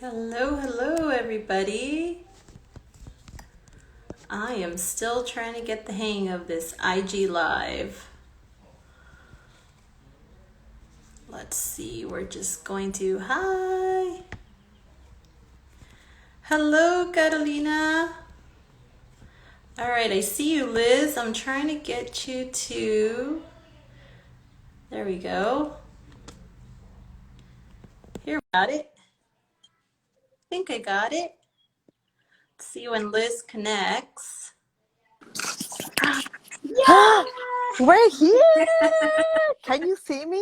Hello, hello, everybody. I am still trying to get the hang of this IG Live. Let's see, we're just going to, hi. Hello, Catalina. All right, I see you, Liz. I'm trying to get you to, there we go. Here, got it. I think I got it. Let's see when Liz connects. Yeah! We're here. Can you see me?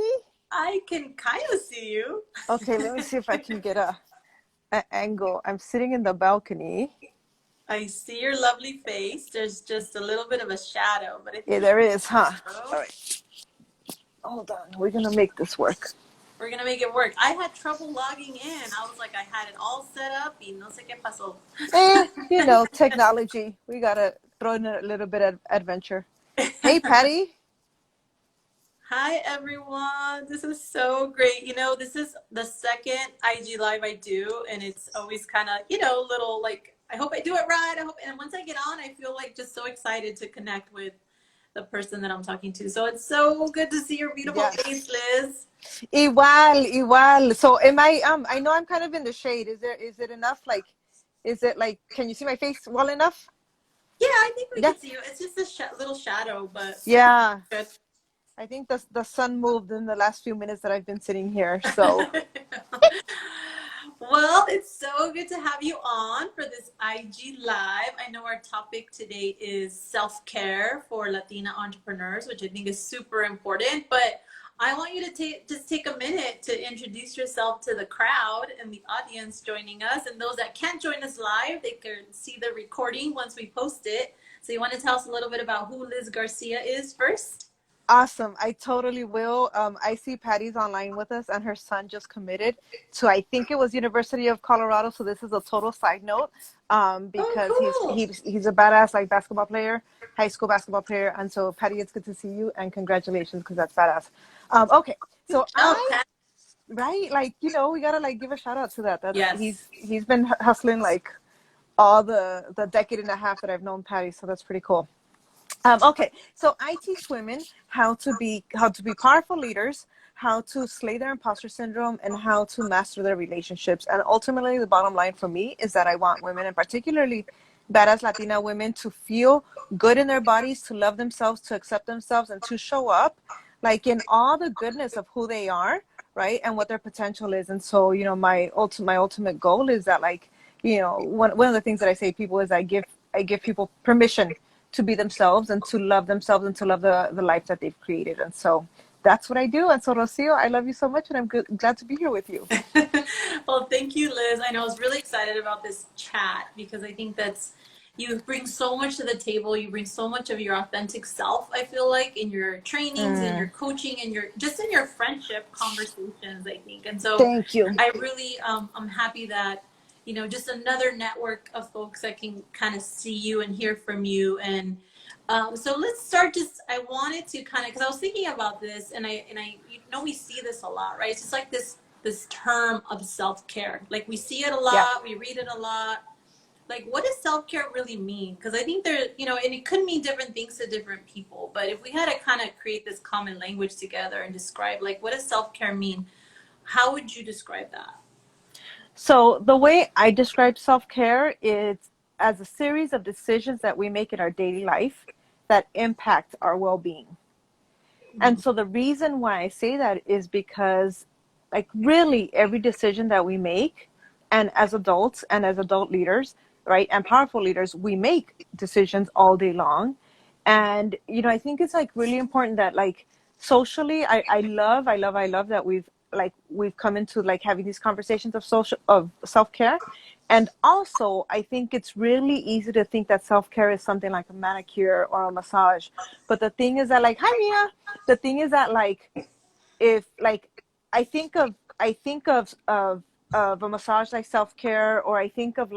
I can kind of see you. Okay, let me see if I can get an angle. I'm sitting in the balcony. I see your lovely face. There's just a little bit of a shadow, but I Yeah, think there is, huh? so. All right. Hold on. We're going to make this work. We're gonna make it work. I had trouble logging in. I was like, I had it all set up y no sé qué pasó. Technology. We got to throw in a little bit of adventure. Hey, Patty. Hi, everyone. This is so great. This is the second IG Live I do, and it's always kind of, little like, I hope I do it right. And once I get on, I feel like just so excited to connect with the person that I'm talking to. So it's so good to see your beautiful face, Liz. Igual. So I know I'm kind of in the shade. Is it enough? Can you see my face well enough? Yeah, I think we can see you. It's just a little shadow, but yeah. Good. I think the sun moved in the last few minutes that I've been sitting here. So, well, it's so good to have you on for this IG Live. I know our topic today is self-care for Latina entrepreneurs, which I think is super important. But I want you to just take a minute to introduce yourself to the crowd and the audience joining us. And those that can't join us live, they can see the recording once we post it. So you want to tell us a little bit about who Liz Garcia is first? awesome. I totally will. I see Patty's online with us, and her son just committed to, I think it was University of Colorado. So this is a total side note, because cool. he's a badass basketball player, high school basketball player. And so, Patty, it's good to see you, and congratulations, because that's badass. Okay, so right, we gotta give a shout out to that. Yes. He's been hustling all the decade and a half that I've known Patty. So that's pretty cool. Okay, so I teach women how to be powerful leaders, how to slay their imposter syndrome, and how to master their relationships. And ultimately, the bottom line for me is that I want women, and particularly badass Latina women, to feel good in their bodies, to love themselves, to accept themselves, and to show up in all the goodness of who they are, right, and what their potential is. And so, my ultimate goal is that, one of the things that I say to people is I give people permission to be themselves and to love themselves and to love the life that they've created. And so that's what I do. And so, Rocio, I love you so much, and I'm glad to be here with you. Well, thank you, Liz. I know I was really excited about this chat because I think you bring so much to the table. You bring so much of your authentic self, I feel like, in your trainings, in your coaching, and in your friendship conversations, I think. And so thank you. I really, I'm happy that, just another network of folks that can kind of see you and hear from you. And so let's start. I wanted to kind of, because I was thinking about this, and we see this a lot, right? It's just like this term of self-care. Like we see it a lot, we read it a lot. Like, what does self-care really mean? Because I think and it could mean different things to different people. But if we had to kind of create this common language together and describe, like, what does self-care mean? How would you describe that? So the way I describe self-care is as a series of decisions that we make in our daily life that impact our well-being. Mm-hmm. And so the reason why I say that is because, really every decision that we make, and as adults and as adult leaders, right, and powerful leaders, we make decisions all day long. And, I think it's really important that socially, I love that we've come into having these conversations of self-care. And also, I think it's really easy to think that self-care is something like a manicure or a massage. But the thing is that hi Mia, the thing is that if I think of a massage like self-care, or I think of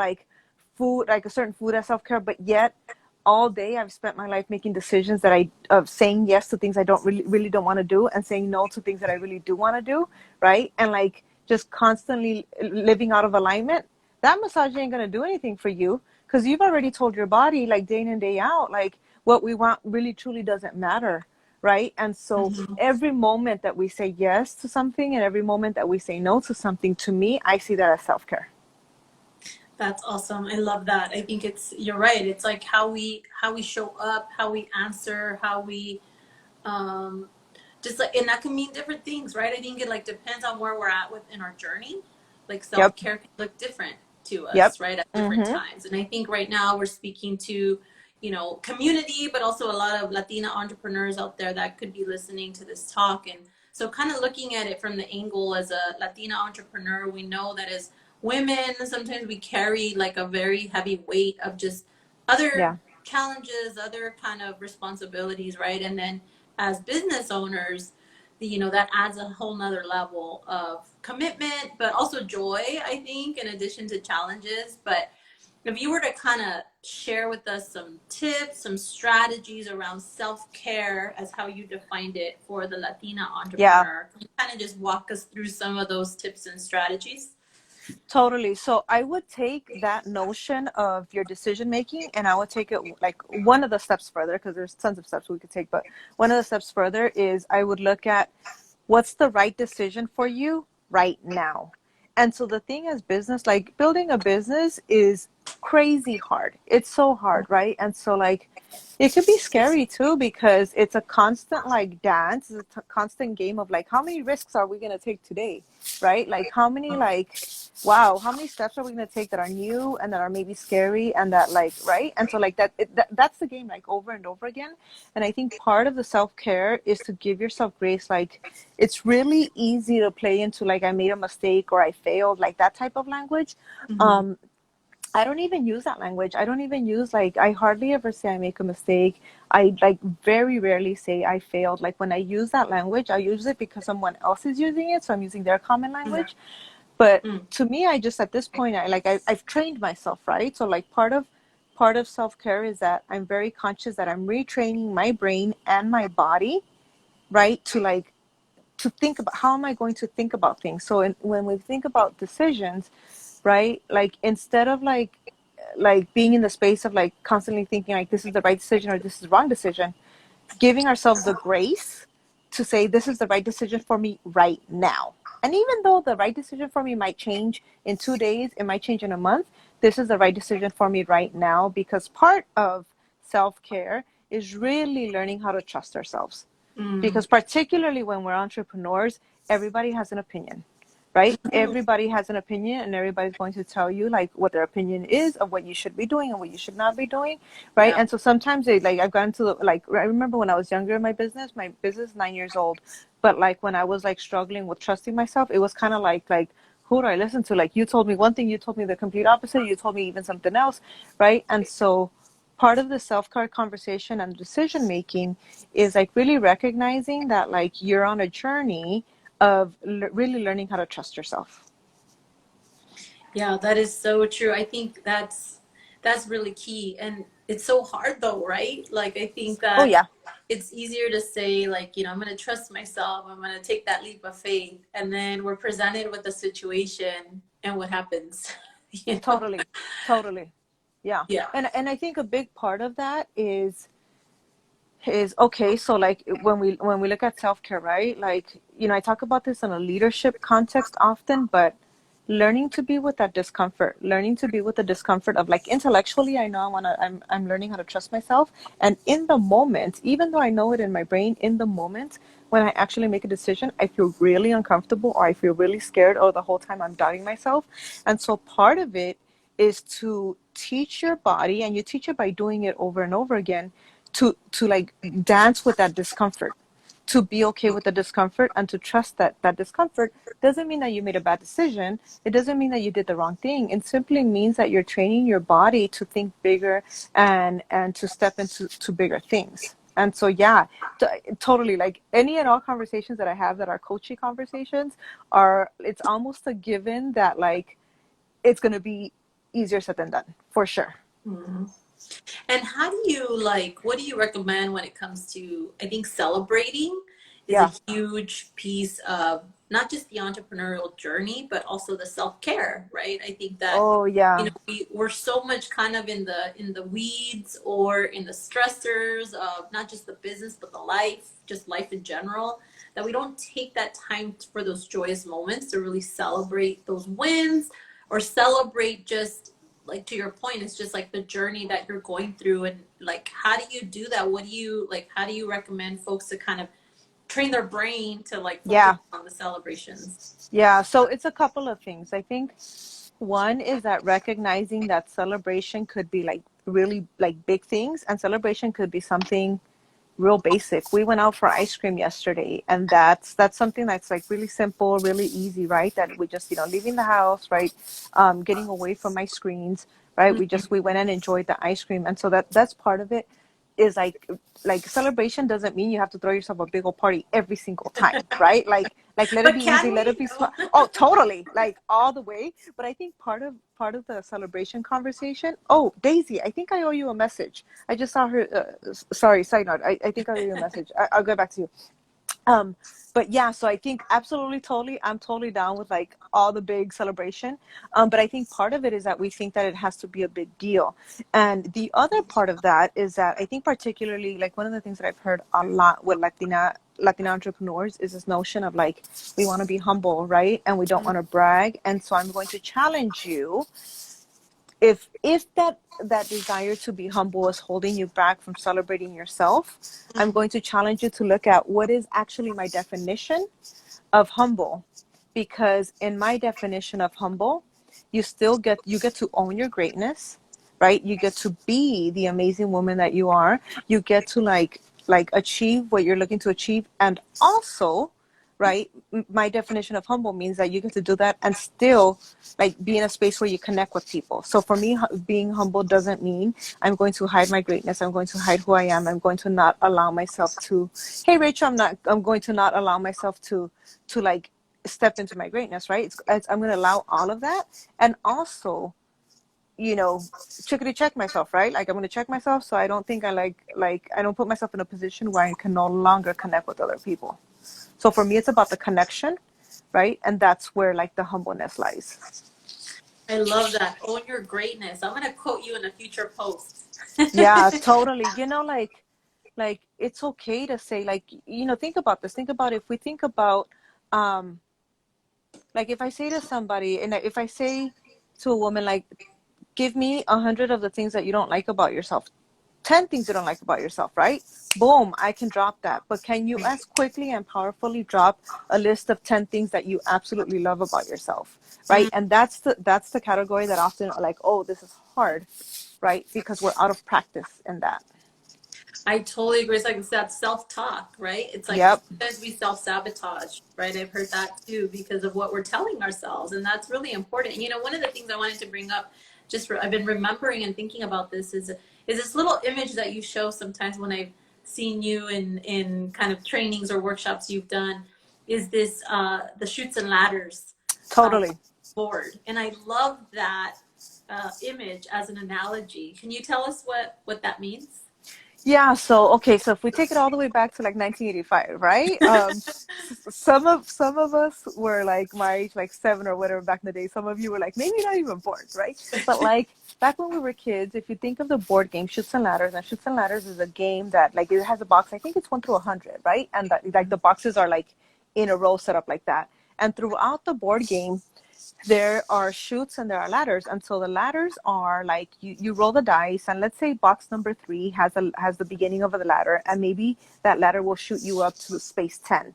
food, a certain food as self-care, but yet all day I've spent my life making decisions of saying yes to things I don't really don't want to do, and saying no to things that I really do want to do, right? And just constantly living out of alignment, that massage ain't going to do anything for you, because you've already told your body, like, day in and day out, like, what we want really truly doesn't matter, right? And so every moment that we say yes to something and every moment that we say no to something, to me, I see that as self-care. That's awesome. I love that. I think you're right. It's like how we show up, how we answer, how we um just like, and that can mean different things, right? I think it like depends on where we're at within our journey. Like Yep. self-care can look different to Yep. us, right? At different times. And I think right now we're speaking to, community, but also a lot of Latina entrepreneurs out there that could be listening to this talk. And so kind of looking at it from the angle as a Latina entrepreneur, we know that as women, sometimes we carry like a very heavy weight of just other Yeah. challenges, other kind of responsibilities, right? And then as business owners, that adds a whole nother level of commitment, but also joy, I think, in addition to challenges. But if you were to kind of share with us some tips, some strategies around self-care as how you defined it for the Latina Yeah. entrepreneur, can you kind of just walk us through some of those tips and strategies? Totally. So I would take that notion of your decision making and I would take it like one of the steps further, because there's tons of steps we could take, but one of the steps further is I would look at what's the right decision for you right now. And so the thing is, business, like building a business is crazy hard. It's so hard, right? And so like it could be scary too, because it's a constant like dance, it's a constant game of like, how many risks are we going to take today, right? Like how many like, wow, how many steps are we going to take that are new and that are maybe scary and that like, right? And so like that's the game, like over and over again. And I think part of the self-care is to give yourself grace. Like it's really easy to play into like, I made a mistake or I failed, like that type of language. Mm-hmm. I don't even use that language. I don't even use like, I hardly ever say I make a mistake. I like very rarely say I failed. Like when I use that language, I use it because someone else is using it. So I'm using their common language. But to me, I just, at this point, I've trained myself, right? So like part of self-care is that I'm very conscious that I'm retraining my brain and my body, right? To think about how am I going to think about things. So when we think about decisions, right? Like instead of like being in the space of like constantly thinking like this is the right decision or this is the wrong decision, giving ourselves the grace to say this is the right decision for me right now. And even though the right decision for me might change in 2 days, it might change in a month, this is the right decision for me right now, because part of self-care is really learning how to trust ourselves. Mm. Because particularly when we're entrepreneurs, everybody has an opinion, right? Everybody has an opinion and everybody's going to tell you like what their opinion is of what you should be doing and what you should not be doing, right? Yeah. And so sometimes I've gotten to like, I remember when I was younger in my business is 9 years old, but like when I was like struggling with trusting myself, it was kind of like who do I listen to? Like you told me one thing, you told me the complete opposite, you told me even something else, right? And so part of the self-care conversation and decision making is like really recognizing that like you're on a journey of really learning how to trust yourself. Yeah, that is so true. I think that's really key. And it's so hard though, right? Like I think Oh that yeah, it's easier to say like, I'm going to trust myself. I'm going to take that leap of faith. And then we're presented with a situation and what happens, you know? totally, totally. Yeah. Yeah. And I think a big part of that is okay, so like when we look at self-care, right? Like, I talk about this in a leadership context often, but learning to be with that discomfort, learning to be with the discomfort of like intellectually, I know I'm learning how to trust myself. And in the moment, even though I know it in my brain, in the moment when I actually make a decision, I feel really uncomfortable or I feel really scared or the whole time I'm doubting myself. And so part of it is to teach your body, and you teach it by doing it over and over again, to like dance with that discomfort, to be okay with the discomfort and to trust that that discomfort doesn't mean that you made a bad decision. It doesn't mean that you did the wrong thing. It simply means that you're training your body to think bigger and to step into bigger things. And so, yeah, totally. Like any and all conversations that I have that are coaching conversations it's almost a given that like it's going to be easier said than done, for sure. Mm-hmm. And how do you what do you recommend when it comes to, I think celebrating is a Yeah. huge piece of not just the entrepreneurial journey, but also the self-care, right? I think that, Oh yeah. we're so much kind of in the weeds or in the stressors of not just the business, but the life, just life in general, that we don't take that time for those joyous moments to really celebrate those wins or celebrate just like to your point, it's just like the journey that you're going through. And like, how do you do that? What do you like, how do you recommend folks to kind of train their brain to like focus Yeah. on the celebrations? Yeah. So it's a couple of things. I think one is that recognizing that celebration could be like really like big things, and celebration could be something real basic. We went out for ice cream yesterday, and that's something that's like really simple, really easy, right? That we just, leaving the house, right? Getting away from my screens, right? We went and enjoyed the ice cream, and so that's part of it. Is like celebration doesn't mean you have to throw yourself a big old party every single time, right? Like let it But be easy, can let it we? be No. small. Oh, totally, like all the way. But I think part of the celebration conversation. Oh, Daisy, I think I owe you a message. I just saw her. Sorry, side note. I think I owe you a message. I'll get back to you. Um, but yeah, so I think absolutely, totally, I'm totally down with like all the big celebration. But I think part of it is that we think that it has to be a big deal. And the other part of that is that I think particularly like one of the things that I've heard a lot with Latina entrepreneurs is this notion of like we want to be humble, right? And we don't want to brag. And so I'm going to challenge you, if that desire to be humble is holding you back from celebrating yourself, I'm going to challenge you to look at what is actually my definition of humble. Because in my definition of humble, you get to own your greatness, right? You get to be the amazing woman that you are. You get to like achieve what you're looking to achieve. And also, right, my definition of humble means that you get to do that and still like be in a space where you connect with people. So for me, being humble doesn't mean I'm going to hide my greatness. I'm going to hide who I am. I'm going to not allow myself to, hey Rachel, I'm going to not allow myself to like step into my greatness, right? I'm going to allow all of that. And also, chickity check myself, right? Like I'm going to check myself so I don't think I don't put myself in a position where I can no longer connect with other people. So for me, it's about the connection, right? And that's where like the humbleness lies. I love that. Own your greatness. I'm gonna quote you in a future post. Yeah, totally. Like it's okay to say like, think about this. Think about if we think about, um, like if I say to somebody, and if I say to a woman, like, give me 100 of the things that you don't like about yourself, 10 things you don't like about yourself, right? Boom, I can drop that. But can you as quickly and powerfully drop a list of 10 things that you absolutely love about yourself, right? And that's the category that often are like, oh, this is hard, right? Because we're out of practice in that. I totally agree. It's like it's that self-talk, right? It's like Yep, sometimes we self-sabotage, right? I've heard that too because of what we're telling ourselves, and that's really important. And, one of the things I wanted to bring up, I've been remembering and thinking about this is this little image that you show sometimes when I've seen you in kind of trainings or workshops you've done, is this the chutes and ladders uh, totally. board, and I love that image as an analogy. Can you tell us what that means? Yeah, so okay, so if we take it all the way back to like 1985, right? Some of us were like my age, like 7 or whatever back in the day. Some of you were like maybe not even born, right? But like back when we were kids, if you think of the board game Shoots and Ladders, and Shoots and Ladders is a game that like it has a box. I think it's 1 through 100, right? And that like the boxes are like in a row set up like that. And throughout the board game, there are chutes and there are ladders. And so the ladders are like you roll the dice, and let's say box number 3 has the beginning of the ladder, and maybe that ladder will shoot you up to space 10,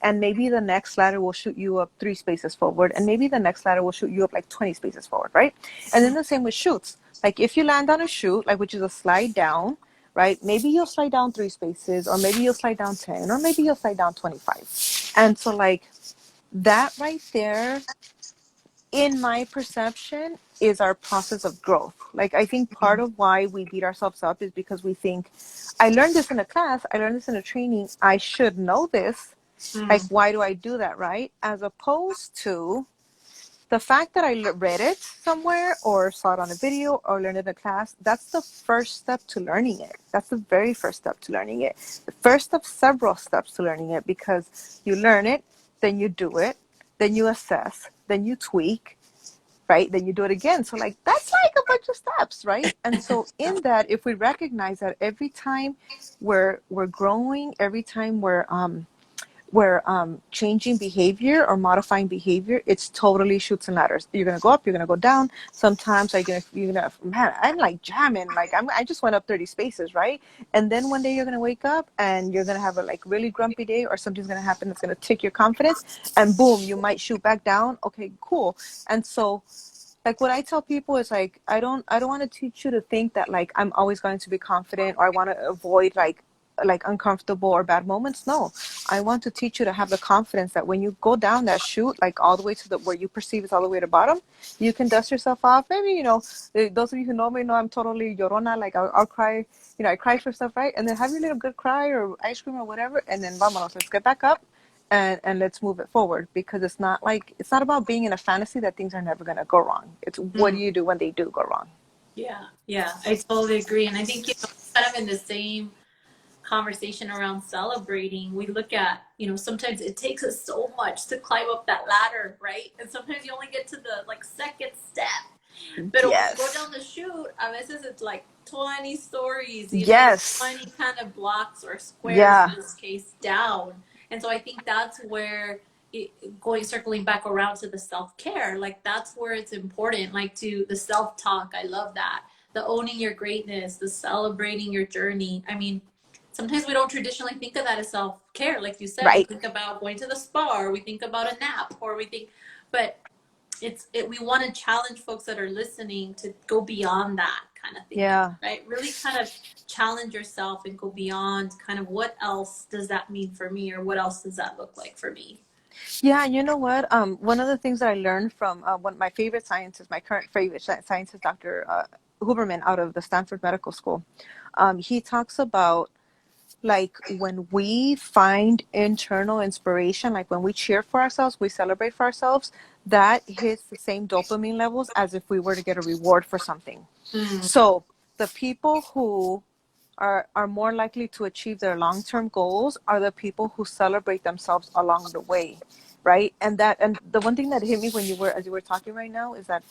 and maybe the next ladder will shoot you up 3 spaces forward, and maybe the next ladder will shoot you up like 20 spaces forward, right? And then the same with chutes. Like if you land on a chute, like which is a slide down, right? Maybe you'll slide down 3 spaces, or maybe you'll slide down 10, or maybe you'll slide down 25. And so like that right there, in my perception, is our process of growth. Like I think part of why we beat ourselves up is because we think, I learned this in a class, I learned this in a training, I should know this. Like Mm. why do I do that, right? As opposed to the fact that I read it somewhere or saw it on a video or learned it in a class. That's the first step to learning it. That's the very first step to learning it. The first of several steps to learning it, because you learn it, then you do it, then you assess, then you tweak, right? Then you do it again. So like that's like a bunch of steps, right? And so in that, if we recognize that every time we're growing, every time we're changing behavior or modifying behavior, it's totally shoots and ladders. You're gonna go up, you're gonna go down. Sometimes like you're gonna man, I'm like jamming, like I just went up 30 spaces, right? And then one day you're gonna wake up and you're gonna have a like really grumpy day, or something's gonna happen that's gonna tick your confidence, and boom, you might shoot back down. Okay, cool. And so like what I tell people is like I don't want to teach you to think that like I'm always going to be confident, or I want to avoid like uncomfortable or bad moments. No, I want to teach you to have the confidence that when you go down that chute, like all the way to the where you perceive is all the way to the bottom, you can dust yourself off. Maybe, you know, those of you who know me know I'm totally llorona. Like I'll cry, you know, I cry for stuff, right? And then have your little good cry or ice cream or whatever, and then vámonos, let's get back up and let's move it forward, because it's not about being in a fantasy that things are never going to go wrong. It's what do you do when they do go wrong? Yeah, I totally agree. And I think, you know, kind of in the same conversation around celebrating, we look at, you know, sometimes it takes us so much to climb up that ladder, right? And sometimes you only get to the like second step. But Yes. when you go down the chute, a veces it's like 20 stories, you Yes. know, 20 kind of blocks or squares in this case down. And so I think that's where circling back around to the self-care, like that's where it's important, like to the self-talk. I love that. The owning your greatness, the celebrating your journey. I mean, sometimes we don't traditionally think of that as self-care. Like you said, Right. we think about going to the spa, or we think about a nap, or we think, but we want to challenge folks that are listening to go beyond that kind of thing. Yeah. Right. Really kind of challenge yourself and go beyond kind of what else does that mean for me, or what else does that look like for me? Yeah, you know what? One of the things that I learned from one of my favorite scientists, my current favorite scientist, Dr. Huberman, out of the Stanford Medical School, he talks about like when we find internal inspiration, like when we cheer for ourselves, we celebrate for ourselves, that hits the same dopamine levels as if we were to get a reward for something. So the people who are more likely to achieve their long-term goals are the people who celebrate themselves along the way, right? And the one thing that hit me when as you were talking right now is that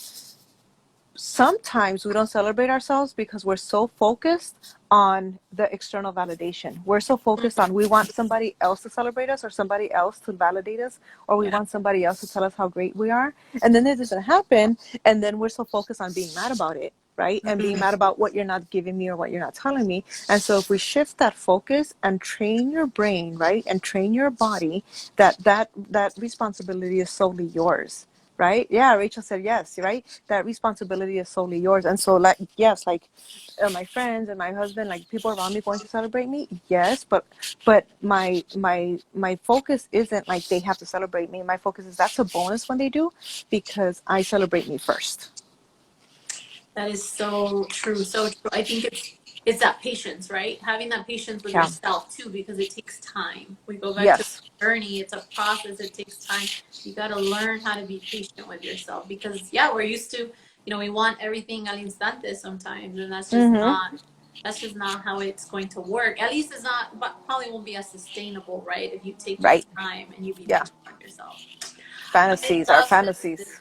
sometimes we don't celebrate ourselves because we're so focused on the external validation. We're so focused on we want somebody else to celebrate us, or somebody else to validate us, or we want somebody else to tell us how great we are. And then it doesn't happen. And then we're so focused on being mad about it, right? And being mad about what you're not giving me or what you're not telling me. And so if we shift that focus and train your brain, right, and train your body, that responsibility is solely yours. Right? Yeah, Rachel said yes, right? That responsibility is solely yours. And so, like, yes, like my friends and my husband, like people around me going to celebrate me, yes, but my focus isn't like they have to celebrate me. My focus is that's a bonus when they do, because I celebrate me first. That is so true, so true. I think it's that patience, right? Having that patience with yourself too, because it takes time. We go back to the journey. It's a process. It takes time. You got to learn how to be patient with yourself, because we're used to, you know, we want everything al instante sometimes, and that's just not how it's going to work. At least it's not, but probably won't be as sustainable, right? If you take your time and you be patient with yourself. Fantasies are fantasies.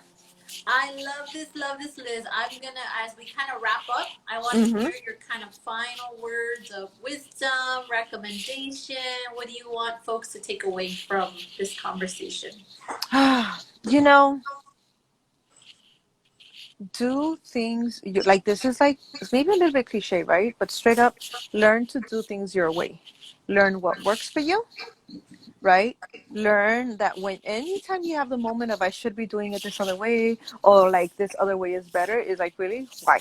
I love this, Liz. I'm gonna, as we kind of wrap up, I want to hear your kind of final words of wisdom, recommendation. What do you want folks to take away from this conversation? You know, do things like this is like, it's maybe a little bit cliche, right? But straight up, learn to do things your way. Learn what works for you, right? Learn that when anytime you have the moment of I should be doing it this other way, or like this other way is better, is like, really? Why?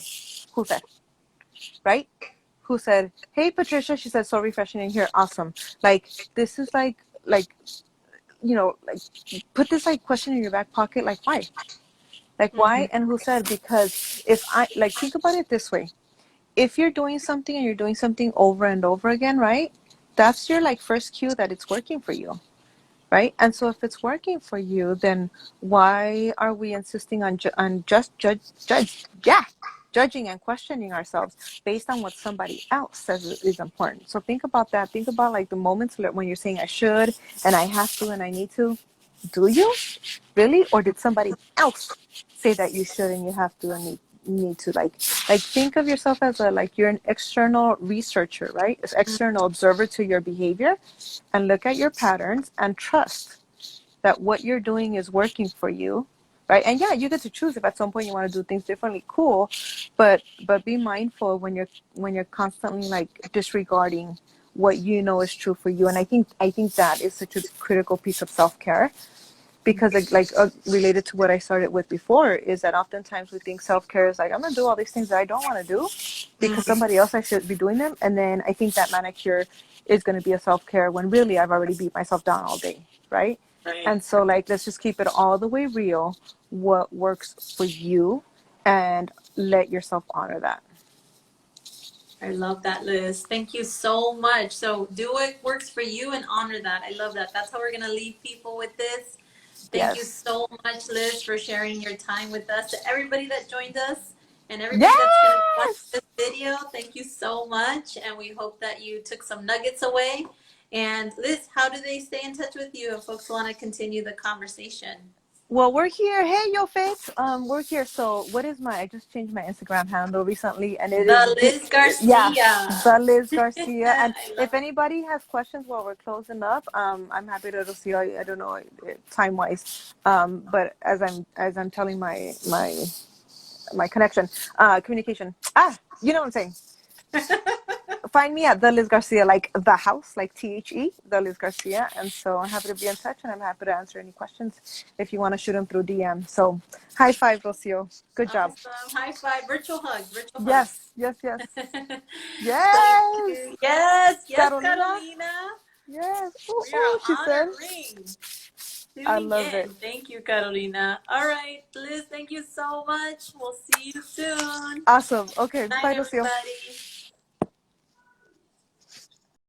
Who said? Right? Who said, hey Patricia, she said, so refreshing in here, awesome. Like this is like you know, like put this like question in your back pocket, like why? Like why and who said? Because if I like think about it this way, if you're doing something and you're doing something over and over again, right? That's your like first cue that it's working for you. Right? And so if it's working for you, then why are we insisting on judging and questioning ourselves based on what somebody else says is important? So think about that. Think about like the moments when you're saying I should and I have to and I need to. do you really, or did somebody else say that you should and you have to and need to like think of yourself as a like you're an external researcher, right? An external observer to your behavior, and look at your patterns and trust that what you're doing is working for you, right? And yeah, you get to choose if at some point you want to do things differently, cool, but be mindful when you're constantly like disregarding what you know is true for you. And I think that is such a critical piece of self-care, because related to what I started with before, is that oftentimes we think self-care is like, I'm gonna do all these things that I don't want to do because somebody else I should be doing them, and then I think that manicure is going to be a self-care when really I've already beat myself down all day, right? Right. And so like let's just keep it all the way real, what works for you, and let yourself honor that. I love that, Liz. Thank you so much. So do what works for you and honor that. I love that. That's how we're going to leave people with this. Thank you Yes. so much, Liz, for sharing your time with us. To everybody that joined us and everybody that's going to watch Yes. this video, thank you so much. And we hope that you took some nuggets away. And Liz, how do they stay in touch with you if folks want to continue the conversation? Well, we're here. Hey, yo, Faith. We're here. So, what is I just changed my Instagram handle recently, and it is The Liz yeah, Garcia. the Liz Garcia. And I love if anybody has questions while we're closing up, I'm happy to see. I don't know time wise, but as I'm telling my connection, communication. You know what I'm saying. Find me at the Liz Garcia, like the house, like THE, the Liz Garcia. And so I'm happy to be in touch, and I'm happy to answer any questions if you want to shoot them through DM. So high five, Rocio. Good job. Awesome. High five. Virtual hug. Virtual hug. Yes, yes, yes. Thank Yes. you. Yes, yes, Carolina. Carolina. Yes. We are She said. honoring I tuning love in. it. Thank you, Carolina. All right, Liz, thank you so much. We'll see you soon. Awesome. Okay. Night, Bye, Rocio. everybody.